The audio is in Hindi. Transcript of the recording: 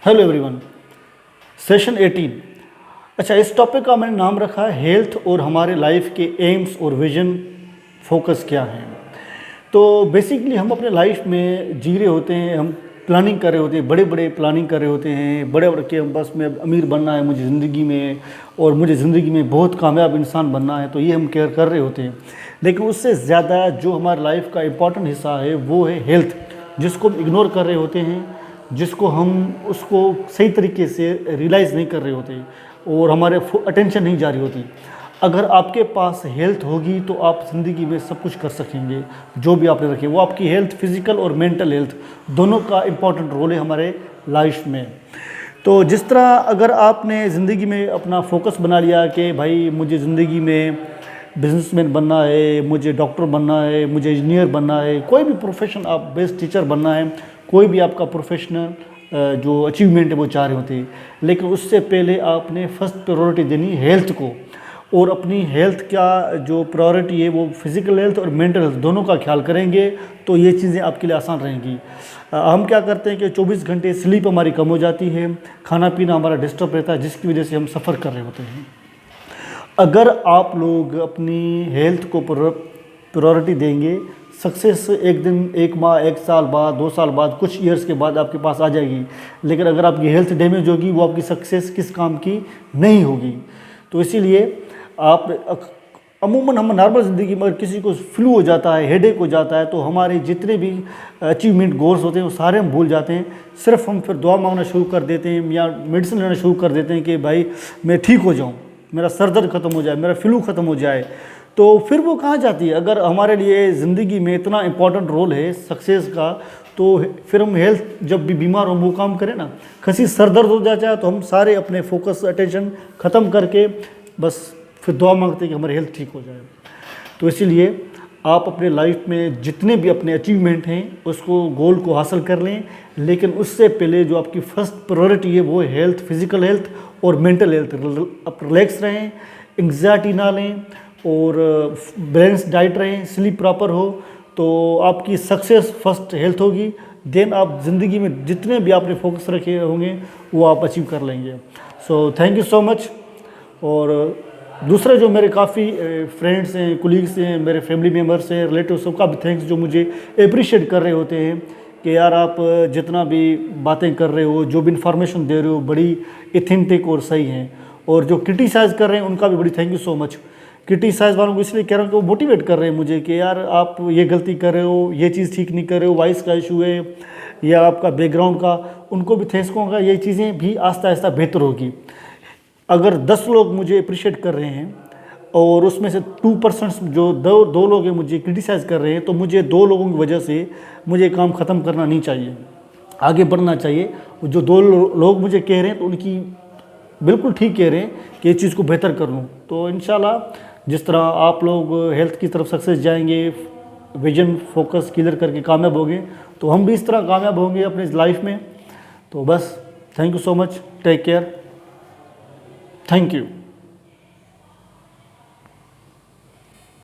Hello everyone. सेशन 18। अच्छा, इस टॉपिक का मैंने नाम रखा है हेल्थ और हमारे लाइफ के एम्स और विजन फोकस क्या हैं। तो बेसिकली हम अपने लाइफ में जी रहे होते हैं, हम प्लानिंग कर रहे होते हैं, बड़े बड़े प्लानिंग कर रहे होते हैं, बड़े बड़े के बस में अमीर बनना है मुझे ज़िंदगी में, और मुझे ज़िंदगी में बहुत कामयाब इंसान बनना है, तो ये हम केयर कर रहे होते हैं। लेकिन उससे ज़्यादा जो हमारे लाइफ का इम्पॉर्टेंट हिस्सा है वो है हेल्थ, जिसको हम इग्नोर कर रहे होते हैं, जिसको हम उसको सही तरीके से रियलाइज़ नहीं कर रहे होते और हमारे अटेंशन नहीं जा रही होती। अगर आपके पास हेल्थ होगी तो आप ज़िंदगी में सब कुछ कर सकेंगे, जो भी आपने रखे। वो आपकी हेल्थ, फिज़िकल और मेंटल हेल्थ दोनों का इम्पॉर्टेंट रोल है हमारे लाइफ में। तो जिस तरह अगर आपने ज़िंदगी में अपना फोकस बना लिया कि भाई मुझे ज़िंदगी में बिजनेसमैन बनना है, मुझे डॉक्टर बनना है, मुझे इंजीनियर बनना है, कोई भी प्रोफेशन, आप बेस्ट टीचर बनना है, कोई भी आपका प्रोफेशनल जो अचीवमेंट है वो चाह रहे होते हैं, लेकिन उससे पहले आपने फर्स्ट प्रायोरिटी देनी हेल्थ को। और अपनी हेल्थ का जो प्रायोरिटी है वो फिज़िकल हेल्थ और मेंटल हेल्थ दोनों का ख्याल करेंगे तो ये चीज़ें आपके लिए आसान रहेंगी। हम क्या करते हैं कि 24 घंटे स्लीप हमारी कम हो जाती है, खाना पीना हमारा डिस्टर्ब रहता है, जिसकी वजह से हम सफ़र कर रहे होते हैं। अगर आप लोग अपनी हेल्थ को प्रायोरिटी देंगे, सक्सेस एक दिन, एक माह, एक साल बाद, 2 साल बाद, कुछ ईयर्स के बाद आपके पास आ जाएगी। लेकिन अगर आपकी हेल्थ डैमेज होगी, वो आपकी सक्सेस किस काम की नहीं होगी। तो इसीलिए आप अमूमन हम नॉर्मल ज़िंदगी में अगर किसी को फ्लू हो जाता है, हेडेक हो जाता है, तो हमारे जितने भी अचीवमेंट गोल्स होते हैं वो सारे हम भूल जाते हैं। सिर्फ हम फिर दुआ मांगना शुरू कर देते हैं या मेडिसिन लेना शुरू कर देते हैं कि भाई मैं ठीक हो जाऊँ, मेरा सर दर्द खत्म हो जाए, मेरा फ्लू ख़त्म हो जाए। तो फिर वो कहाँ जाती है? अगर हमारे लिए ज़िंदगी में इतना इम्पॉर्टेंट रोल है सक्सेस का, तो फिर हम हेल्थ जब भी बीमार हो वो काम करें ना। किसी सर दर्द हो जाता है तो हम सारे अपने फोकस, अटेंशन ख़त्म करके बस फिर दुआ मांगते हैं कि हमारी हेल्थ ठीक हो जाए। तो इसीलिए आप अपने लाइफ में जितने भी अपने अचीवमेंट हैं उसको, गोल को हासिल कर लें, लेकिन उससे पहले जो आपकी फ़र्स्ट प्रायोरिटी है वो हेल्थ, फिज़िकल हेल्थ और मेंटल हेल्थ। आप रिलैक्स रहें, एंग्जाइटी ना लें और बैलेंस डाइट रहें, स्लीप प्रॉपर हो, तो आपकी सक्सेस फर्स्ट हेल्थ होगी। देन आप ज़िंदगी में जितने भी आपने फोकस रखे होंगे वो आप अचीव कर लेंगे। So thank you so much. और दूसरे जो मेरे काफ़ी फ्रेंड्स हैं, कुलीग्स हैं, मेरे फैमिली मेम्बर्स हैं, रिलेटिव, सबका भी थैंक्स, जो मुझे अप्रिशिएट कर रहे होते हैं कि यार आप जितना भी बातें कर रहे हो, जो भी इन्फॉर्मेशन दे रहे हो, बड़ी एथेंटिक और सही हैं। और जो क्रिटिसाइज़ कर रहे हैं उनका भी बड़ी thank you so much. Criticise वालों को इसलिए कह रहा हूँ कि वो मोटिवेट कर रहे हैं मुझे कि यार आप ये गलती कर रहे हो, ये चीज़ ठीक नहीं कर रहे हो, वॉइस का इशू है या आपका बैकग्राउंड का। उनको भी थैंक्स कहूँगा, ये चीज़ें भी आहिस्ता आहिस्ता बेहतर होगी। अगर 10 लोग मुझे अप्रिशिएट कर रहे हैं और उसमें से 2% जो दो लोग हैं मुझे क्रिटिसाइज़ कर रहे हैं, तो मुझे 2 लोगों की वजह से मुझे काम ख़त्म करना नहीं चाहिए, आगे बढ़ना चाहिए। जो 2 लोग मुझे कह रहे हैं तो उनकी बिल्कुल ठीक कह रहे हैं कि ये चीज़ को बेहतर कर लूँ। तो इंशाल्लाह जिस तरह आप लोग हेल्थ की तरफ सक्सेस जाएंगे, विजन फोकस क्लियर करके कामयाब होंगे, तो हम भी इस तरह कामयाब होंगे अपने लाइफ में। तो बस thank you so much, take care, thank you.